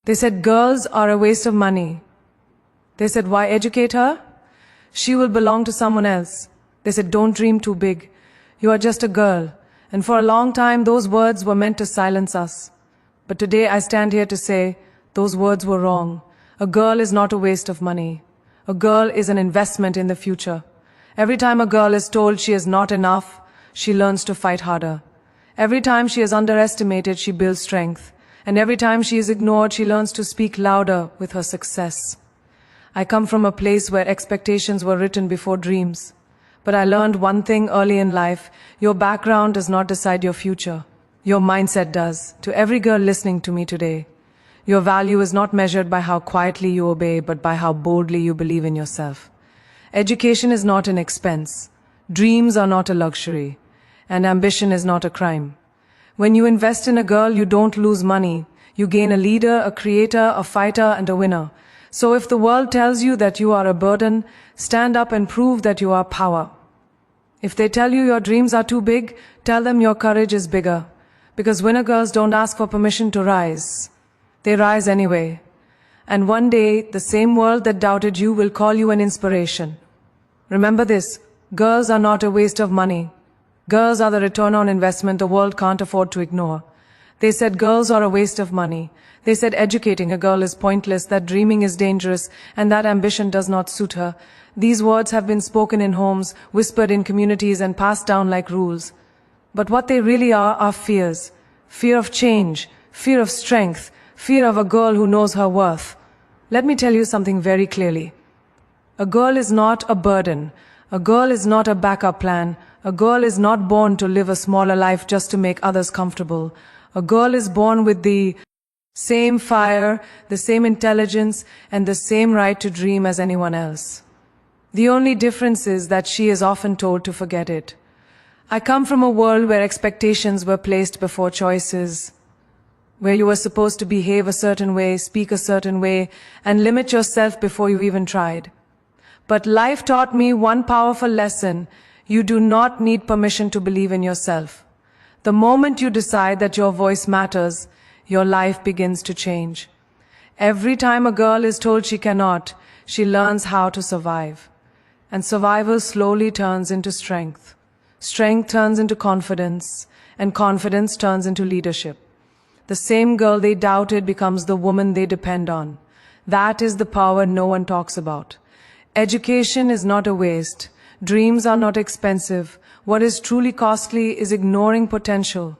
They said girls are a waste of money. They said, why educate her? She will belong to someone else. They said, don't dream too big. You are just a girl. And for a long time, those words were meant to silence us. But today I stand here to say, those words were wrong. A girl is not a waste of money. A girl is an investment in the future. Every time a girl is told she is not enough, she learns to fight harder. Every time she is underestimated, she builds strength. And every time she is ignored, she learns to speak louder with her success. I come from a place where expectations were written before dreams. But I learned one thing early in life: your background does not decide your future. Your mindset does. To every girl listening to me today, your value is not measured by how quietly you obey, but by how boldly you believe in yourself. Education is not an expense. Dreams are not a luxury. And ambition is not a crime. When you invest in a girl, you don't lose money. You gain a leader, a creator, a fighter, and a winner. So if the world tells you that you are a burden, stand up and prove that you are power. If they tell you your dreams are too big, tell them your courage is bigger. Because winner girls don't ask for permission to rise. They rise anyway. And one day, the same world that doubted you will call you an inspiration. Remember this: girls are not a waste of money. Girls are the return on investment the world can't afford to ignore. They said girls are a waste of money. They said educating a girl is pointless, that dreaming is dangerous, and that ambition does not suit her. These words have been spoken in homes, whispered in communities, and passed down like rules. But what they really are fears. Fear of change, fear of strength, fear of a girl who knows her worth. Let me tell you something very clearly. A girl is not a burden. A girl is not a backup plan. A girl is not born to live a smaller life just to make others comfortable. A girl is born with the same fire, the same intelligence, and the same right to dream as anyone else. The only difference is that she is often told to forget it. I come from a world where expectations were placed before choices, where you were supposed to behave a certain way, speak a certain way, and limit yourself before you even tried. But life taught me one powerful lesson: you do not need permission to believe in yourself. The moment you decide that your voice matters, your life begins to change. Every time a girl is told she cannot, she learns how to survive. And survival slowly turns into strength. Strength turns into confidence, and confidence turns into leadership. The same girl they doubted becomes the woman they depend on. That is the power no one talks about. Education is not a waste. Dreams are not expensive. What is truly costly is ignoring potential.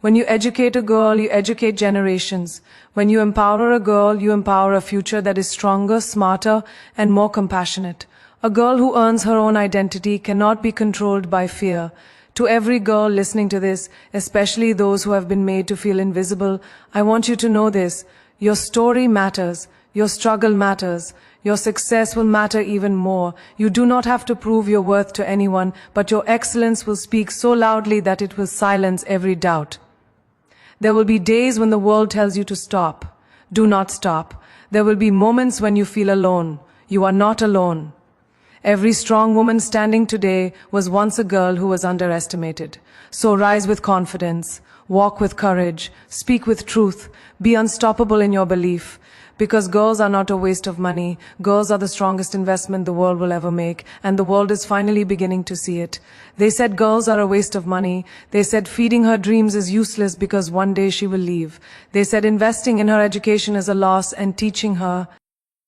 When you educate a girl, you educate generations. When you empower a girl, you empower a future that is stronger, smarter, and more compassionate. A girl who earns her own identity cannot be controlled by fear. To every girl listening to this, especially those who have been made to feel invisible, I want you to know this: your story matters. Your struggle matters. Your success will matter even more. You do not have to prove your worth to anyone, but your excellence will speak so loudly that it will silence every doubt. There will be days when the world tells you to stop. Do not stop. There will be moments when you feel alone. You are not alone. Every strong woman standing today was once a girl who was underestimated. So rise with confidence, walk with courage, speak with truth, be unstoppable in your belief. Because girls are not a waste of money. Girls are the strongest investment the world will ever make, and the world is finally beginning to see it. They said girls are a waste of money. They said feeding her dreams is useless because one day she will leave. They said investing in her education is a loss and teaching her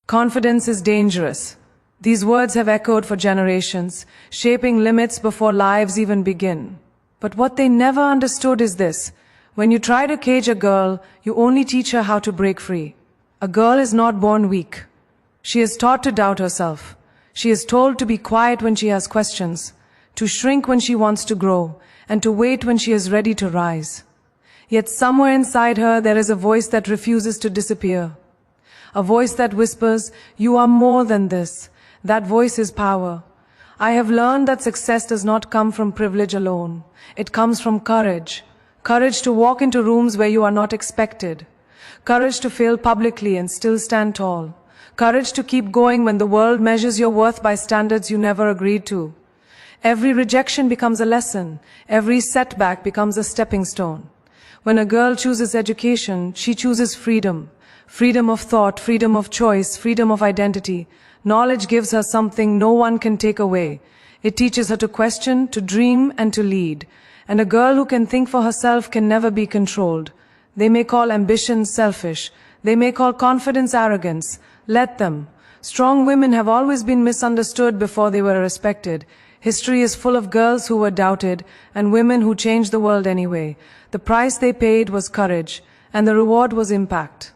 confidence is dangerous. These words have echoed for generations, shaping limits before lives even begin. But what they never understood is this: when you try to cage a girl, you only teach her how to break free. A girl is not born weak. She is taught to doubt herself. She is told to be quiet when she has questions, to shrink when she wants to grow, and to wait when she is ready to rise. Yet somewhere inside her there is a voice that refuses to disappear. A voice that whispers, "You are more than this." That voice is power. I have learned that success does not come from privilege alone. It comes from courage. Courage to walk into rooms where you are not expected. Courage to fail publicly and still stand tall. Courage to keep going when the world measures your worth by standards you never agreed to. Every rejection becomes a lesson. Every setback becomes a stepping stone. When a girl chooses education, she chooses freedom. Freedom of thought, freedom of choice, freedom of identity. Knowledge gives her something no one can take away. It teaches her to question, to dream, and to lead. And a girl who can think for herself can never be controlled. They may call ambition selfish. They may call confidence arrogance. Let them. Strong women have always been misunderstood before they were respected. History is full of girls who were doubted and women who changed the world anyway. The price they paid was courage, and the reward was impact.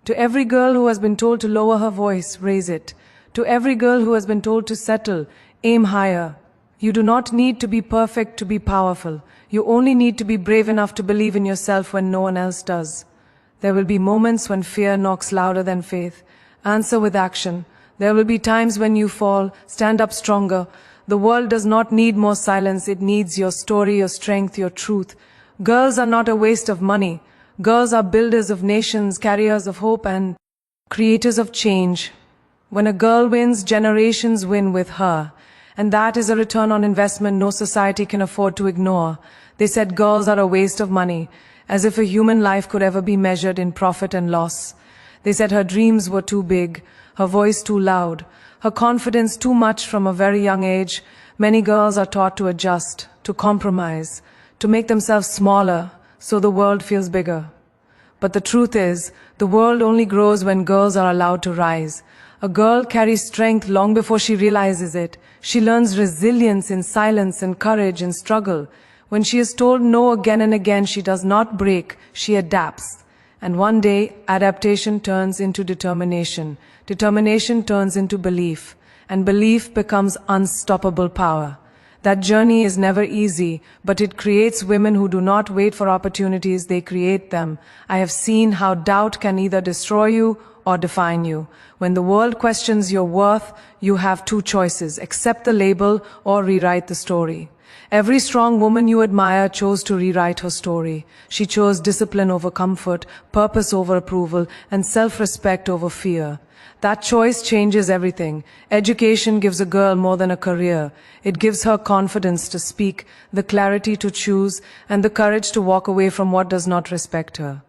To every girl who has been told to lower her voice, raise it. To every girl who has been told to settle, aim higher. You do not need to be perfect to be powerful. You only need to be brave enough to believe in yourself when no one else does. There will be moments when fear knocks louder than faith. Answer with action. There will be times when you fall. Stand up stronger. The world does not need more silence. It needs your story, your strength, your truth. Girls are not a waste of money. Girls are builders of nations, carriers of hope, and creators of change. When a girl wins, generations win with her. And that is a return on investment no society can afford to ignore. They said girls are a waste of money, as if a human life could ever be measured in profit and loss. They said her dreams were too big, her voice too loud, her confidence too much from a very young age. Many girls are taught to adjust, to compromise, to make themselves smaller, so the world feels bigger. But the truth is, the world only grows when girls are allowed to rise. A girl carries strength long before she realizes it. She learns resilience in silence and courage in struggle. When she is told no again and again, she does not break, she adapts. And one day, adaptation turns into determination. Determination turns into belief. And belief becomes unstoppable power. That journey is never easy, but it creates women who do not wait for opportunities, they create them. I have seen how doubt can either destroy you or define you. When the world questions your worth, you have two choices: accept the label or rewrite the story. Every strong woman you admire chose to rewrite her story. She chose discipline over comfort, purpose over approval, and self-respect over fear. That choice changes everything. Education gives a girl more than a career. It gives her confidence to speak, the clarity to choose, and the courage to walk away from what does not respect her.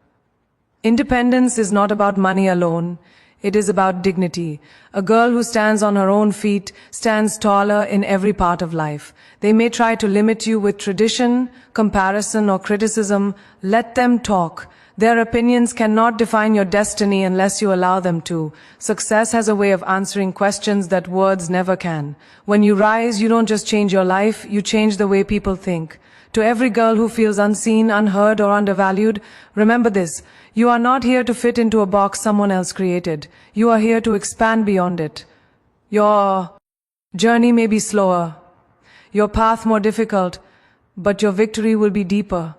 Independence is not about money alone. It is about dignity. A girl who stands on her own feet stands taller in every part of life. They may try to limit you with tradition, comparison, or criticism. Let them talk. Their opinions cannot define your destiny unless you allow them to. Success has a way of answering questions that words never can. When you rise, you don't just change your life, you change the way people think. To every girl who feels unseen, unheard, or undervalued, remember this: you are not here to fit into a box someone else created. You are here to expand beyond it. Your journey may be slower, your path more difficult, but your victory will be deeper.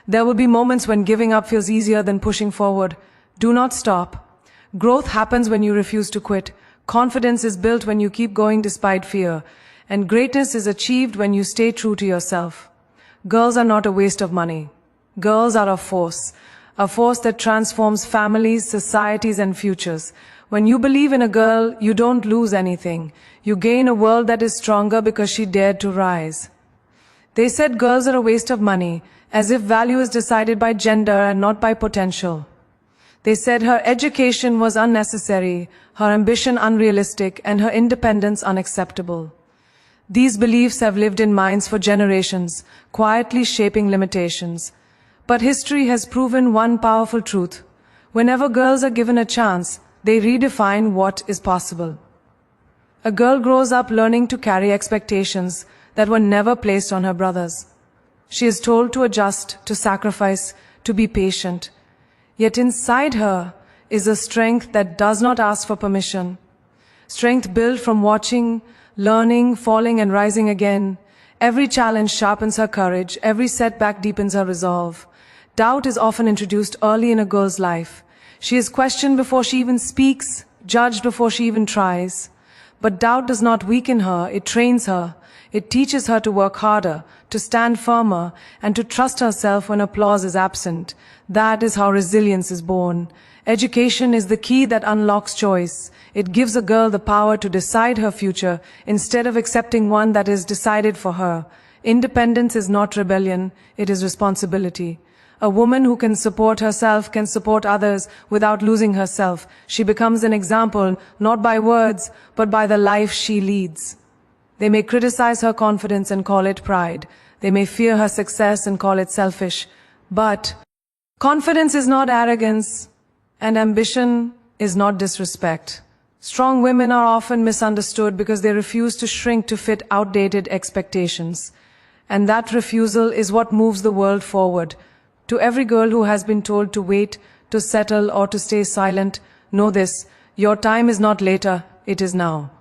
There will be moments when giving up feels easier than pushing forward. Do not stop. Growth happens when you refuse to quit. Confidence is built when you keep going despite fear. And greatness is achieved when you stay true to yourself. Girls are not a waste of money. Girls are a force that transforms families, societies, and futures. When you believe in a girl, you don't lose anything. You gain a world that is stronger because she dared to rise. They said girls are a waste of money, as if value is decided by gender and not by potential. They said her education was unnecessary, her ambition unrealistic, and her independence unacceptable. These beliefs have lived in minds for generations, quietly shaping limitations. But history has proven one powerful truth. Whenever girls are given a chance, they redefine what is possible. A girl grows up learning to carry expectations that were never placed on her brothers. She is told to adjust, to sacrifice, to be patient. Yet inside her is a strength that does not ask for permission. Strength built from watching, learning, falling, and rising again. Every challenge sharpens her courage. Every setback deepens her resolve. Doubt is often introduced early in a girl's life. She is questioned before she even speaks, judged before she even tries. But doubt does not weaken her, it trains her. It teaches her to work harder, to stand firmer, and to trust herself when applause is absent. That is how resilience is born. Education is the key that unlocks choice. It gives a girl the power to decide her future instead of accepting one that is decided for her. Independence is not rebellion, it is responsibility. A woman who can support herself can support others without losing herself. She becomes an example, not by words, but by the life she leads. They may criticize her confidence and call it pride. They may fear her success and call it selfish. But confidence is not arrogance, and ambition is not disrespect. Strong women are often misunderstood because they refuse to shrink to fit outdated expectations. And that refusal is what moves the world forward. To every girl who has been told to wait, to settle, or to stay silent, know this: your time is not later, it is now.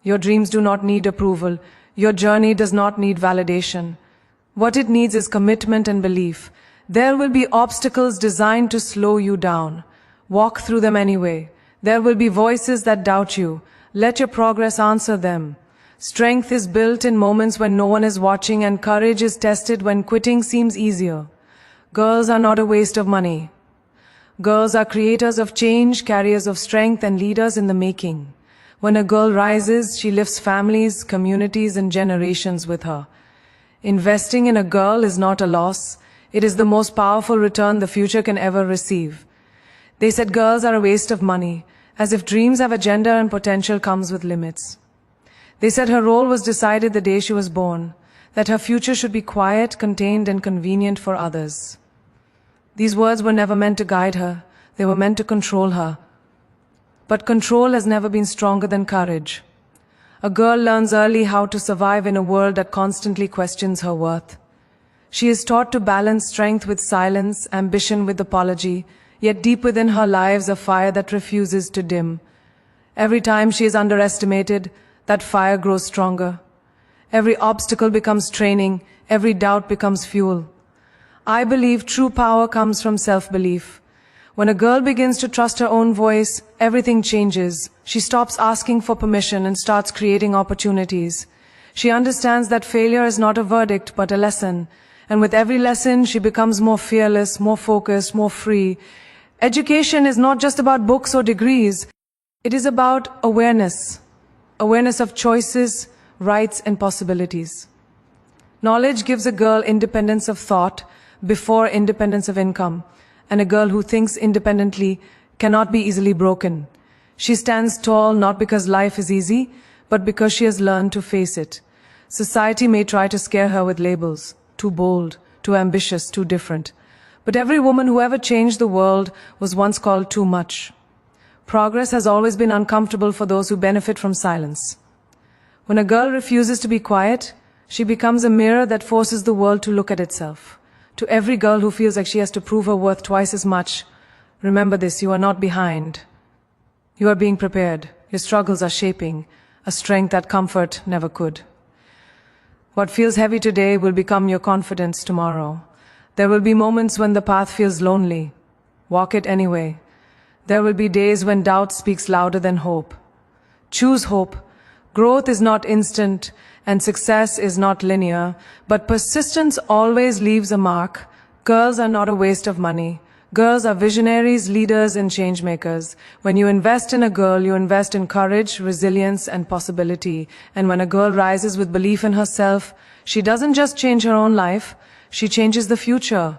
Your dreams do not need approval. Your journey does not need validation. What it needs is commitment and belief. There will be obstacles designed to slow you down. Walk through them anyway. There will be voices that doubt you. Let your progress answer them. Strength is built in moments when no one is watching, and courage is tested when quitting seems easier. Girls are not a waste of money. Girls are creators of change, carriers of strength, and leaders in the making. When a girl rises, she lifts families, communities, and generations with her. Investing in a girl is not a loss. It is the most powerful return the future can ever receive. They said girls are a waste of money, as if dreams have a gender and potential comes with limits. They said her role was decided the day she was born, that her future should be quiet, contained, and convenient for others. These words were never meant to guide her. They were meant to control her. But control has never been stronger than courage. A girl learns early how to survive in a world that constantly questions her worth. She is taught to balance strength with silence, ambition with apology, yet deep within her lives a fire that refuses to dim. Every time she is underestimated, that fire grows stronger. Every obstacle becomes training, every doubt becomes fuel. I believe true power comes from self-belief. When a girl begins to trust her own voice, everything changes. She stops asking for permission and starts creating opportunities. She understands that failure is not a verdict, but a lesson. And with every lesson, she becomes more fearless, more focused, more free. Education is not just about books or degrees. It is about awareness. Awareness of choices, rights, and possibilities. Knowledge gives a girl independence of thought before independence of income. And a girl who thinks independently cannot be easily broken. She stands tall not because life is easy, but because she has learned to face it. Society may try to scare her with labels: too bold, too ambitious, too different. But every woman who ever changed the world was once called too much. Progress has always been uncomfortable for those who benefit from silence. When a girl refuses to be quiet, she becomes a mirror that forces the world to look at itself. To every girl who feels like she has to prove her worth twice as much, remember this: you are not behind. You are being prepared. Your struggles are shaping a strength that comfort never could. What feels heavy today will become your confidence tomorrow. There will be moments when the path feels lonely. Walk it anyway. There will be days when doubt speaks louder than hope. Choose hope. Growth is not instant, and success is not linear, but persistence always leaves a mark. Girls are not a waste of money. Girls are visionaries, leaders, and change makers. When you invest in a girl, you invest in courage, resilience, and possibility. And when a girl rises with belief in herself, she doesn't just change her own life, she changes the future.